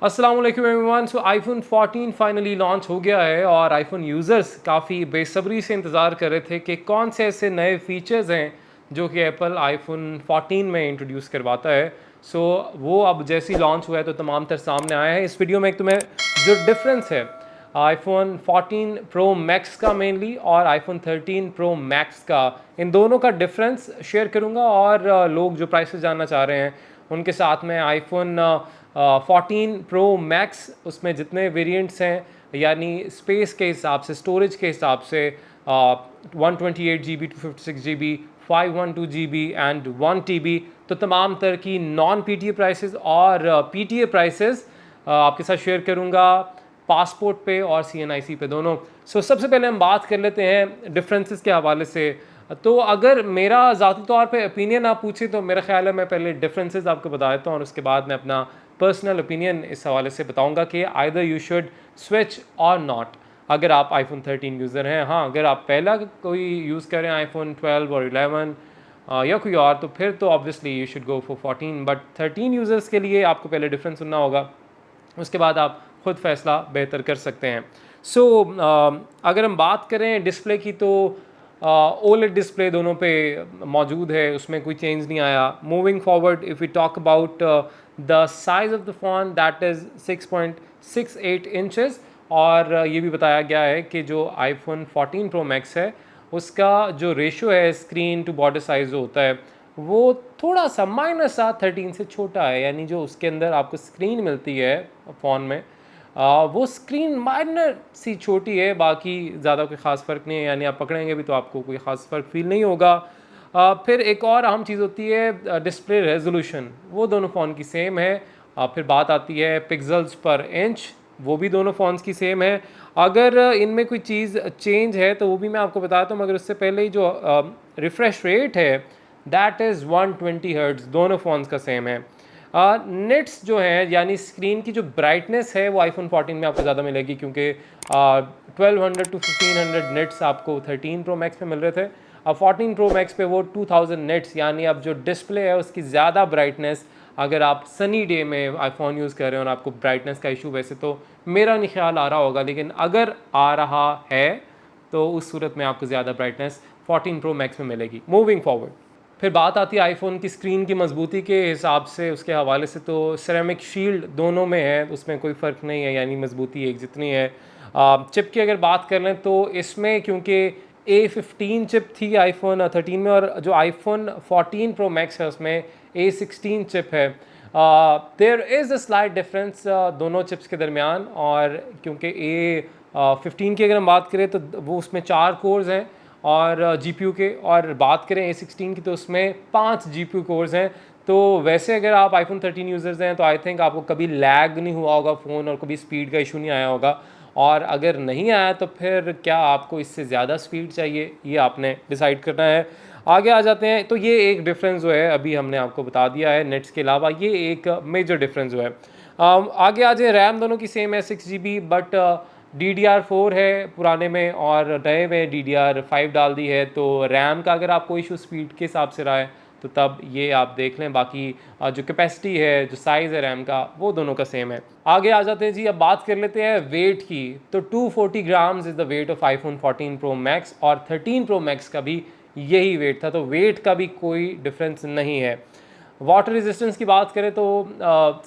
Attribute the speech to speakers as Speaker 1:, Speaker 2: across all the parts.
Speaker 1: अस्सलाम वालेकुम एवरीवन। सो iPhone 14 finally launch हो गया है और आईफोन यूज़र्स काफ़ी बेसब्री से इंतज़ार कर रहे थे कि कौन से ऐसे नए फीचर्स हैं जो कि एप्पल आईफोन 14 में इंट्रोड्यूस करवाता है। सो वो अब जैसे ही लॉन्च हुआ है तो तमाम तर सामने आया है। इस वीडियो में एक तुम्हें जो डिफरेंस है आईफोन 14 प्रो मैक्स का मेनली और आईफोन 13 प्रो मैक्स का, इन दोनों का डिफरेंस शेयर करूंगा और लोग जो प्राइसेस जानना चाह रहे हैं उनके साथ में आईफोन 14 प्रो मैक्स उसमें जितने वेरिएंट्स हैं, यानी स्पेस के हिसाब से, स्टोरेज के हिसाब से 128 GB 256 GB 512 GB and 1 TB, तो तमाम तरह की नॉन पीटीए प्राइसेस और पीटीए प्राइसेस आपके साथ शेयर करूंगा, पासपोर्ट पे और सीएनआईसी पे दोनों। सबसे पहले हम बात कर लेते हैं डिफरेंसेस के हवाले से। तो अगर मेरा ज़ाती तौर पे ओपिनियन आप पूछे तो मेरा ख्याल है मैं पहले डिफरेंसेस आपको बता देता हूँ और उसके बाद मैं अपना पर्सनल ओपिनियन इस हवाले से बताऊँगा कि आइदर यू शुड स्विच और नॉट, अगर आप आईफोन 13 यूज़र हैं। हाँ, अगर आप पहला कोई यूज़ करें आईफोन 12 और 11 या कोई और, तो फिर तो obviously you should go for 14, but 13 users के लिए आपको पहले डिफरेंस सुनना होगा, उसके बाद आप खुद फैसला बेहतर कर सकते हैं। अगर हम बात करें डिस्प्ले की तो ओलेड डिस्प्ले दोनों पे मौजूद है, उसमें कोई चेंज नहीं आया। Moving forward, if we talk about the size of the phone, that is 6.68 inches. और ये भी बताया गया है कि जो आईफोन 14 प्रो मैक्स है उसका जो रेशो है स्क्रीन टू बॉर्डर साइज़ जो होता है वो थोड़ा सा माइनस सा 13 से छोटा है, यानी जो उसके अंदर आपको स्क्रीन मिलती है फ़ोन में वो स्क्रीन माइनर सी छोटी है, बाकी ज़्यादा कोई ख़ास फ़र्क नहीं है, यानी आप पकड़ेंगे भी तो आपको कोई ख़ास फ़र्क फील नहीं होगा। फिर एक और अहम चीज़ होती है डिस्प्ले रेजोल्यूशन, वो दोनों फ़ोन की सेम है। फिर बात आती है पिक्सल्स पर इंच, वो भी दोनों फ़ोन्स की सेम है। अगर इनमें कोई चीज़ चेंज है तो वो भी मैं आपको बताता हूँ, मगर उससे पहले ही जो रिफ़्रेश रेट है दैट इज़ 120 हर्ट्ज़, दोनों फ़ोन्स का सेम है। नेट्स जो है यानी स्क्रीन की जो ब्राइटनेस है वो आईफोन 14 में आपको ज़्यादा मिलेगी, क्योंकि 1200 टू 1500 नेट्स आपको 13 प्रो मैक्स पे मिल रहे थे। अब 14 प्रो मैक्स पे वो 2000 नेट्स, यानी अब जो डिस्प्ले है उसकी ज़्यादा ब्राइटनेस, अगर आप सनी डे में आईफोन यूज़ कर रहे हो और आपको ब्राइटनेस का इशू वैसे तो मेरा नहीं ख्याल आ रहा होगा, लेकिन अगर आ रहा है तो उस सूरत में आपको ज़्यादा ब्राइटनेस 14 प्रो मैक्स में मिलेगी। मूविंग फॉरवर्ड, फिर बात आती है आईफोन की स्क्रीन की मजबूती के हिसाब से, उसके हवाले से तो सिरेमिक शील्ड दोनों में है, उसमें कोई फ़र्क नहीं है, यानी मजबूती एक जितनी है। चिप की अगर बात कर लें तो इसमें क्योंकि A15 चिप थी आईफोन 13 में और जो आईफोन 14 प्रो मैक्स है उसमें A16 चिप है। There is a slight difference दोनों चिप्स के दरमियान, और क्योंकि A15 की अगर हम बात करें तो वो उसमें 4 कोर्स हैं और जीपीयू के, और बात करें A16 की तो उसमें 5 जीपीयू कोर्स हैं। तो वैसे अगर आप आईफोन 13 यूज़र्स हैं तो आई थिंक आपको कभी लैग नहीं हुआ होगा फ़ोन और कभी स्पीड का इशू नहीं आया होगा, और अगर नहीं आया तो फिर क्या आपको इससे ज़्यादा स्पीड चाहिए, ये आपने डिसाइड करना है। आगे आ जाते हैं, तो ये एक डिफरेंस जो है अभी हमने आपको बता दिया है, नेट्स के अलावा ये एक मेजर डिफरेंस जो है। आगे आ जाए, रैम दोनों की सेम है 6 GB, बट DDR4 है पुराने में और नए में DDR5 डाल दी है, तो रैम का अगर आपको इशू स्पीड के हिसाब से रहा है तो तब ये आप देख लें, बाकी जो कैपेसिटी है, जो साइज़ है रैम का, वो दोनों का सेम है। आगे आ जाते हैं जी, अब बात कर लेते हैं वेट की। तो 240 grams is the weight of iPhone 14 pro max, और 13 प्रो मैक्स का भी यही वेट था, तो वेट का भी कोई डिफरेंस नहीं है। वाटर रेजिस्टेंस की बात करें तो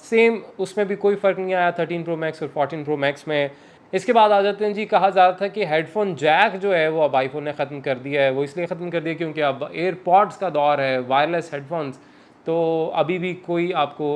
Speaker 1: सेम, उसमें भी कोई फ़र्क नहीं आया 13 प्रो मैक्स और 14 प्रो मैक्स में। इसके बाद आ जाते हैं जी, कहा जा रहा था कि हेडफोन जैक जो है वो अब आईफोन ने ख़त्म कर दिया है। वो इसलिए ख़त्म कर दिया क्योंकि अब एयरपॉड्स का दौर है, वायरलेस हेडफोन्स, तो अभी भी कोई आपको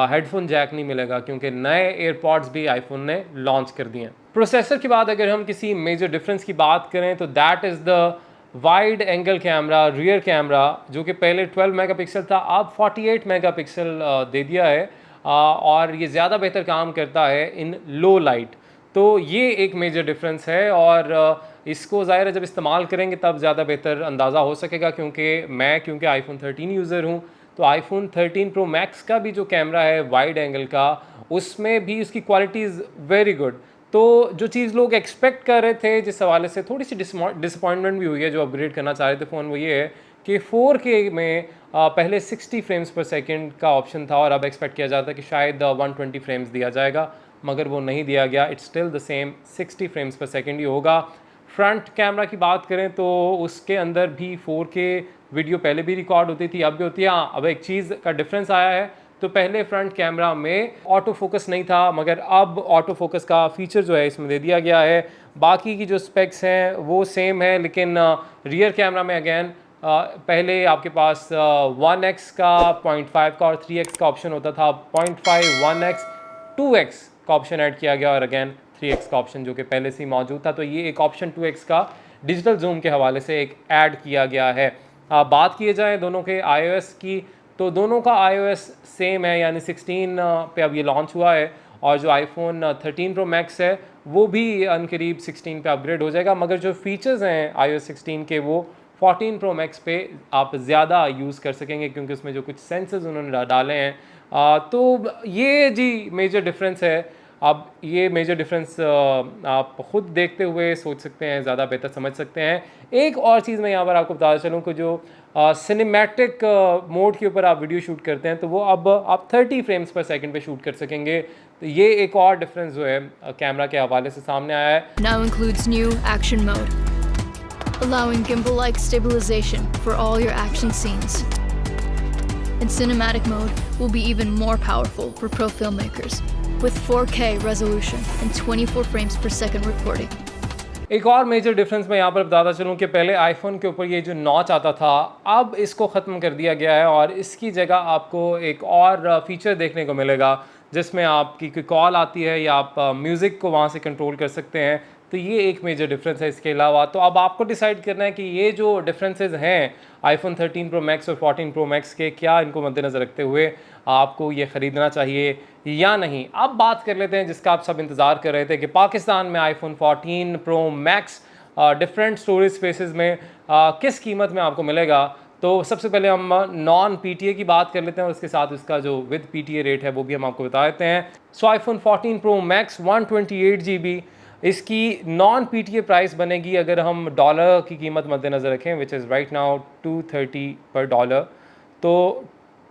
Speaker 1: हेडफोन जैक नहीं मिलेगा, क्योंकि नए एयरपॉड्स भी आईफोन ने लॉन्च कर दिए हैं। प्रोसेसर की बात अगर हम किसी मेजर डिफरेंस की बात करें तो that is the wide angle camera, rear camera, जो कि पहले 12 मेगापिक्सल था, अब 48 मेगापिक्सल दे दिया है, और ये ज़्यादा बेहतर काम करता है इन लो लाइट। तो ये एक मेजर डिफरेंस है, और इसको ज़ाहिर है जब इस्तेमाल करेंगे तब ज़्यादा बेहतर अंदाज़ा हो सकेगा, क्योंकि आईफोन 13 यूज़र हूँ, तो आईफोन 13 प्रो मैक्स का भी जो कैमरा है वाइड एंगल का, उसमें भी उसकी क्वालिटी इज़ वेरी गुड। तो जो चीज़ लोग एक्सपेक्ट कर रहे थे, जिस हवाले से थोड़ी सी डिसअपॉइंटमेंट भी हुई है, जो अपग्रेड करना चाह रहे थे फ़ोन, वो ये है कि 4K में पहले 60 फ्रेम्स पर सेकंड का ऑप्शन था और अब एक्सपेक्ट किया जाता है कि शायद 120 फ्रेम्स दिया जाएगा, मगर वो नहीं दिया गया। It's still the same 60 frames पर सेकंड ही होगा। फ्रंट कैमरा की बात करें तो उसके अंदर भी 4K वीडियो पहले भी रिकॉर्ड होती थी, अब भी होती है। हाँ, अब एक चीज़ का डिफरेंस आया है, तो पहले फ्रंट कैमरा में ऑटो फोकस नहीं था, मगर अब ऑटो फोकस का फीचर जो है इसमें दे दिया गया है। बाकी की जो स्पेक्स हैं वो सेम है, लेकिन रियर कैमरा में अगेन पहले आपके पास 1x का, 0.5 का और 3x का ऑप्शन होता था। 0.5, 1x, 2x का ऑप्शन ऐड किया गया और अगेन 3x का ऑप्शन जो कि पहले से ही मौजूद था। तो ये एक ऑप्शन 2x का डिजिटल जूम के हवाले से एक ऐड किया गया है। बात किए जाए दोनों के iOS की, तो दोनों का iOS सेम है, यानी 16 पे अब ये लॉन्च हुआ है और जो आईफोन 13 Pro Max है वो भी अनकरीब 16 पे अपग्रेड हो जाएगा, मगर जो फीचर्स हैं iOS 16 के वो 14 Pro Max पे आप ज़्यादा यूज़ कर सकेंगे, क्योंकि उसमें जो कुछ सेंसर्स उन्होंने डाले हैं। तो ये जी मेजर डिफरेंस है। अब ये मेजर डिफरेंस आप ख़ुद देखते हुए सोच सकते हैं, ज़्यादा बेहतर समझ सकते हैं। एक और चीज़ मैं यहाँ पर आपको बताना चलूँ कि जो सिनेमैटिक मोड के ऊपर आप वीडियो शूट करते हैं तो वो अब आप 30 फ्रेम्स पर सेकंड पे शूट कर सकेंगे। तो ये एक और डिफरेंस जो है कैमरा के हवाले से सामने आया है।
Speaker 2: Now includes new action mode, allowing gimbal-like stabilization for all your action scenes. And cinematic mode will be even more powerful for pro filmmakers, with 4K resolution and 24 frames per second recording.
Speaker 1: एक और major difference मैं यहाँ पर बताता चलूँ कि पहले iPhone के ऊपर ये जो नॉच आता था, अब इसको ख़त्म कर दिया गया है और इसकी जगह आपको एक और फीचर देखने को मिलेगा जिसमें आपकी कोई कॉल आती है या आप म्यूज़िक को वहाँ से कंट्रोल कर सकते हैं। तो ये एक मेजर डिफरेंस है। इसके अलावा तो अब आपको डिसाइड करना है कि ये जो डिफरेंसेस हैं आईफोन 13 Pro Max और 14 Pro Max के, क्या इनको मद्देनज़र रखते हुए आपको ये ख़रीदना चाहिए या नहीं। अब बात कर लेते हैं जिसका आप सब इंतज़ार कर रहे थे कि पाकिस्तान में iPhone 14 Pro Max different storage spaces में किस कीमत में आपको मिलेगा। तो सबसे पहले हम नॉन PTA की बात कर लेते हैं और उसके साथ उसका जो विद PTA रेट है वो भी हम आपको बता देते हैं। सो आईफोन 14 Pro Max 128 GB, इसकी नॉन PTA प्राइस बनेगी, अगर हम डॉलर की कीमत मद्देनज़र रखें विच इज़ राइट नाउ 230 पर डॉलर, तो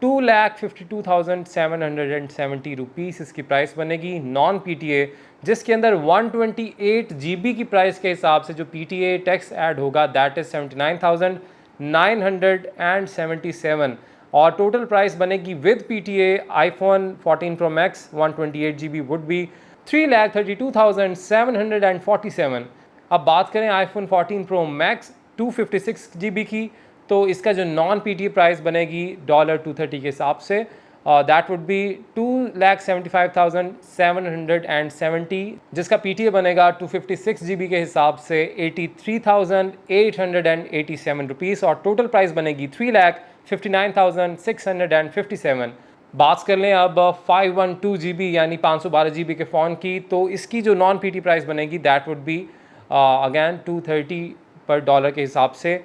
Speaker 1: 2,52,770 रुपीज़ इसकी प्राइस बनेगी नॉन PTA, जिसके अंदर 128 GB की प्राइस के हिसाब से जो PTA टैक्स ऐड होगा दैट इज़ 79,977 और टोटल प्राइस बनेगी with PTA iPhone 14 Pro Max 128 GB would be 3,32,747। अब बात करें आईफोन 14 Pro Max 256 GB की, तो इसका जो नॉन PTA प्राइस बनेगी $230 के हिसाब से दैट वुड बी 2,75,770, जिसका PTA बनेगा 256 GB के हिसाब से 83,887 रुपीज़ और टोटल प्राइस बनेगी 3,59,657। बात कर लें अब 512 GB यानी 512 GB के फ़ोन की, तो इसकी जो नॉन PTA प्राइस बनेगी दैट वुड बी अगैन 230 पर डॉलर के हिसाब से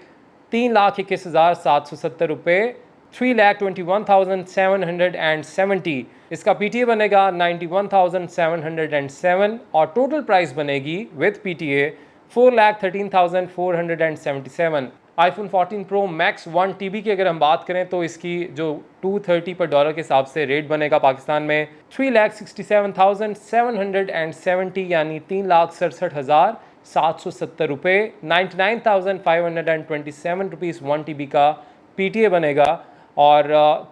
Speaker 1: 3,21,770 रुपये, 3,21,770। इसका PTA बनेगा 91,707 और टोटल प्राइस बनेगी with PTA 4,13,477। IPhone 14 Pro Max 1 TB की अगर हम बात करें तो इसकी जो 230 पर डॉलर के हिसाब से रेट बनेगा पाकिस्तान में 3,67,770 यानी 3,67,770 रुपये, 99,527 रुपीज़ 1 TB का PTA बनेगा और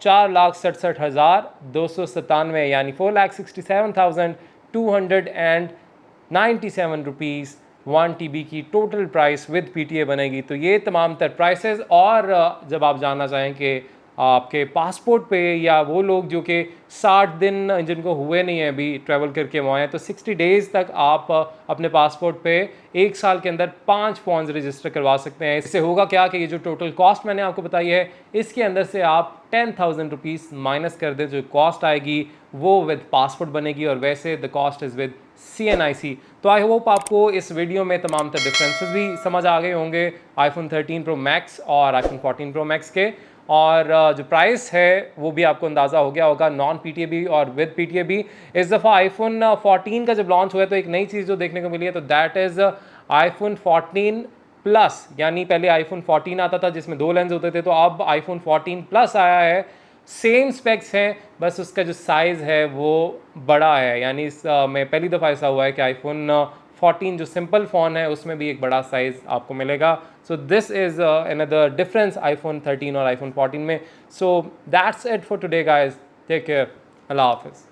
Speaker 1: 4,67,297 यानी 4,67,297 रुपीज़ 1 TB की टोटल प्राइस विद PTA बनेगी। तो ये तमाम तर प्राइसेस। और जब आप जानना चाहें कि आपके पासपोर्ट पे या वो लोग जो कि 60 दिन जिनको हुए नहीं हैं अभी ट्रैवल करके वहाँ हैं, तो 60 डेज़ तक आप अपने पासपोर्ट पे 1 साल के अंदर 5 फ़ोन्स रजिस्टर करवा सकते हैं। इससे होगा क्या कि ये जो टोटल कॉस्ट मैंने आपको बताई है इसके अंदर से आप 10,000 रुपीज़ माइनस कर दें, जो कॉस्ट आएगी वो विद पासपोर्ट बनेगी और वैसे the cost is with CNIC। तो आई होप आपको इस वीडियो में तमाम तर डिफरेंसेस भी समझ आ गए होंगे आईफोन 13 Pro Max और आईफोन 14 Pro Max के, और जो प्राइस है वो भी आपको अंदाज़ा हो गया होगा नॉन PTA भी और विद PTA भी। इस दफ़ा आईफोन 14 का जब लॉन्च हुआ है तो एक नई चीज़ जो देखने को मिली है तो दैट इज़ आईफोन 14 प्लस, यानी पहले आईफोन 14 आता था जिसमें 2 लेंस होते थे, तो अब आईफोन 14 प्लस आया है। सेम स्पेक्स हैं, बस उसका जो साइज़ है वो बड़ा है। यानी इस में पहली दफ़ा ऐसा हुआ है कि आईफोन 14 जो सिंपल फ़ोन है उसमें भी एक बड़ा साइज़ आपको मिलेगा। So this is another difference iPhone 13 और आईफोन 14 में। So that's it for today guys, take care, अल्लाह हाफिज़।